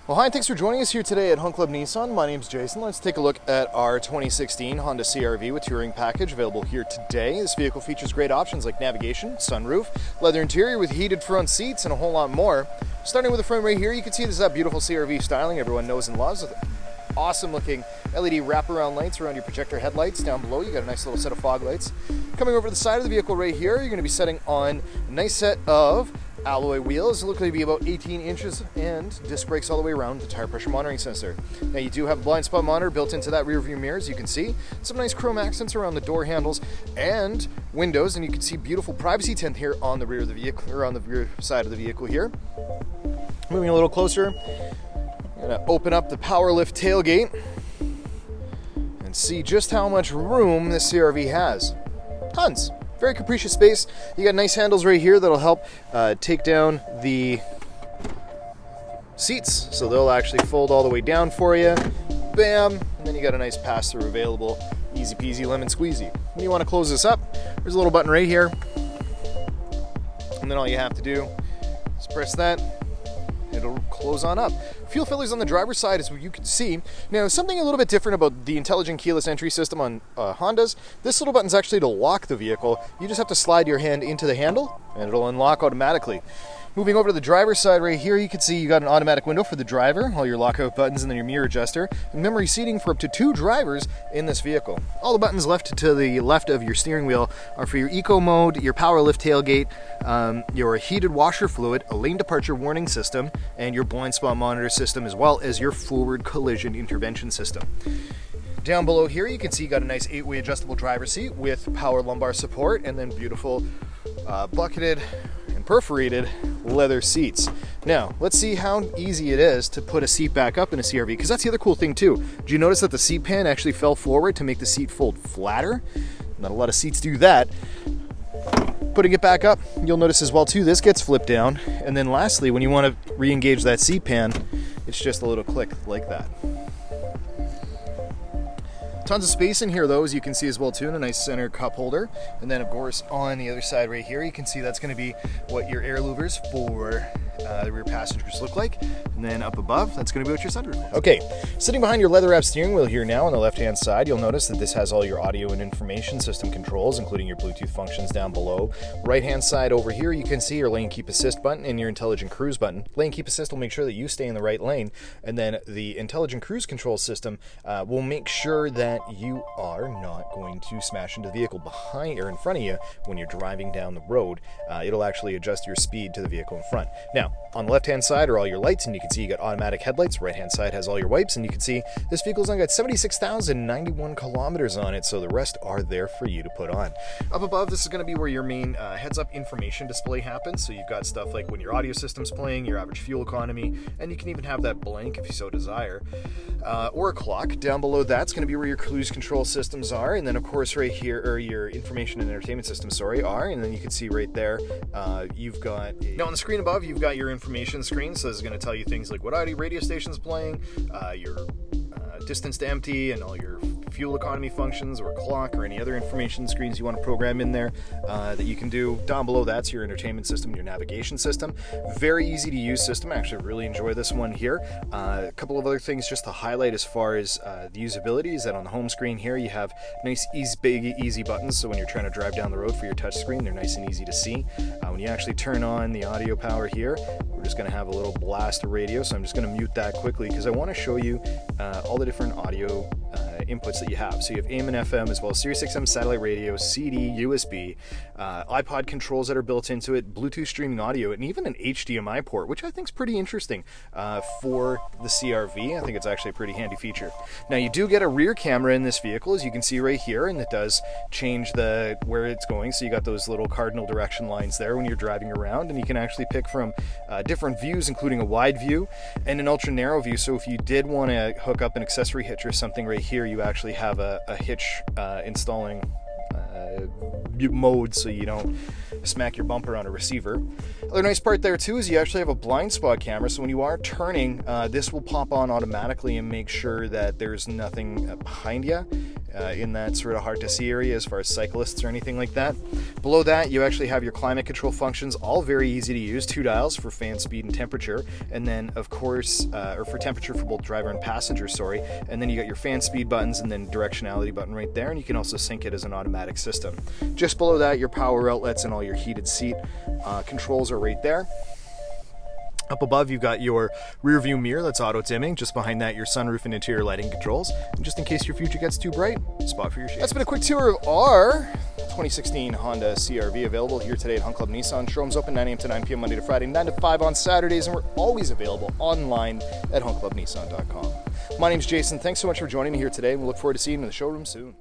Well, hi, and thanks for joining us here today at Hunt Club Nissan. My name's Jason. Let's take a look at our 2016 Honda CR-V with Touring Package available here today. This vehicle features great options like navigation, sunroof, leather interior with heated front seats, and a whole lot more. Starting with the front right here, you can see this is that beautiful CR-V styling everyone knows and loves, with awesome looking LED wraparound lights around your projector headlights. Down below, you got a nice little set of fog lights. Coming over to the side of the vehicle right here, you're going to be setting on a nice set of alloy wheels. Look to be about 18 inches, and disc brakes all the way around, the tire pressure monitoring sensor. Now you do have a blind spot monitor built into that rear view mirror, as you can see. Some nice chrome accents around the door handles and windows, and you can see beautiful privacy tint here on the rear of the vehicle, or on the rear side of the vehicle here. Moving a little closer, I'm gonna open up the power lift tailgate and see just how much room this CR-V has. Tons. Very capacious space. You got nice handles right here that'll help take down the seats, so they'll actually fold all the way down for you. Bam! And then you got a nice pass-through available. Easy peasy lemon squeezy. When you want to close this up, there's a little button right here, and then all you have to do is press that. It'll close on up. Fuel fillers on the driver's side, as you can see. Now, something a little bit different about the intelligent keyless entry system on Hondas, this little button's actually to lock the vehicle. You just have to slide your hand into the handle, and it'll unlock automatically. Moving over to the driver's side right here, you can see you got an automatic window for the driver, all your lockout buttons, and then your mirror adjuster, and memory seating for up to 2 drivers in this vehicle. All the buttons left to the left of your steering wheel are for your eco mode, your power lift tailgate, your heated washer fluid, a lane departure warning system, and your blind spot monitor system, as well as your forward collision intervention system. Down below here, you can see you got a nice 8-way adjustable driver's seat with power lumbar support, and then beautiful bucketed and perforated leather seats. Now, let's see how easy it is to put a seat back up in a CR-V, because that's the other cool thing too. Did you notice that the seat pan actually fell forward to make the seat fold flatter? Not a lot of seats do that. Putting it back up, you'll notice as well too, this gets flipped down. And then lastly, when you want to re-engage that seat pan, it's just a little click like that. Tons of space in here though, as you can see as well too, and a nice center cup holder. And then of course on the other side right here, you can see that's going to be what your air louvers for the rear passengers look like. And then up above, that's going to be what your sunroof looks like. Okay, sitting behind your leather wrapped steering wheel here now on the left hand side, you'll notice that this has all your audio and information system controls, including your Bluetooth functions down below. Right hand side over here, you can see your lane keep assist button and your intelligent cruise button. Lane keep assist will make sure that you stay in the right lane, and then the intelligent cruise control system will make sure that you are not going to smash into the vehicle behind or in front of you when you're driving down the road. It'll actually adjust your speed to the vehicle in front. Now, on the left hand side are all your lights, and you can see you got automatic headlights. Right hand side has all your wipes, and you can see this vehicle's only got 76,091 kilometers on it, so the rest are there for you to put on. Up above, this is going to be where your main heads-up information display happens. So you've got stuff like when your audio system's playing, your average fuel economy, and you can even have that blank if you so desire, or a clock. Down below that's going to be where your cruise control systems are, and then of course right here, or your information and entertainment systems, are, and then you can see right there, you've got, now on the screen above, you've got your information screen, so this is going to tell you things like what audio radio station's playing, your distance to empty, and all your fuel economy functions, or clock, or any other information screens you want to program in there that you can do. Down below that's your entertainment system, your navigation system. Very easy to use system. I actually really enjoy this one here. A couple of other things just to highlight as far as the usability is that on the home screen here you have nice big easy buttons, so when you're trying to drive down the road for your touch screen, they're nice and easy to see. When you actually turn on the audio power here, we're just going to have a little blast of radio, so I'm just going to mute that quickly because I want to show you all the different audio inputs that you have. So you have AM and FM, as well as Sirius XM satellite radio, CD, USB, iPod controls that are built into it, Bluetooth streaming audio, and even an HDMI port, which I think is pretty interesting for the CR-V. I think it's actually a pretty handy feature. Now you do get a rear camera in this vehicle, as you can see right here, and it does change where it's going. So you got those little cardinal direction lines there when you're driving around, and you can actually pick from different views, including a wide view and an ultra narrow view. So if you did want to hook up an accessory hitch or something right here, you actually have a hitch installing mode, so you don't smack your bumper on a receiver. Other nice part there too is you actually have a blind spot camera, so when you are turning, this will pop on automatically and make sure that there's nothing behind you, in that sort of hard to see area as far as cyclists or anything like that. Below that, you actually have your climate control functions, all very easy to use. 2 dials for fan speed and temperature, and then of course, or for temperature for both driver and passenger, sorry. And then you got your fan speed buttons and then directionality button right there, and you can also sync it as an automatic system. Just below that, your power outlets and all your heated seat controls are right there. Up above, you've got your rear view mirror that's auto dimming. Just behind that, your sunroof and interior lighting controls. And just in case your future gets too bright, spot for your shade. That's been a quick tour of our 2016 Honda CR-V, available here today at Hunt Club Nissan. Showroom's open 9 a.m. to 9 p.m. Monday to Friday, 9 to 5 on Saturdays, and we're always available online at huntclubnissan.com. My name's Jason. Thanks so much for joining me here today. We look forward to seeing you in the showroom soon.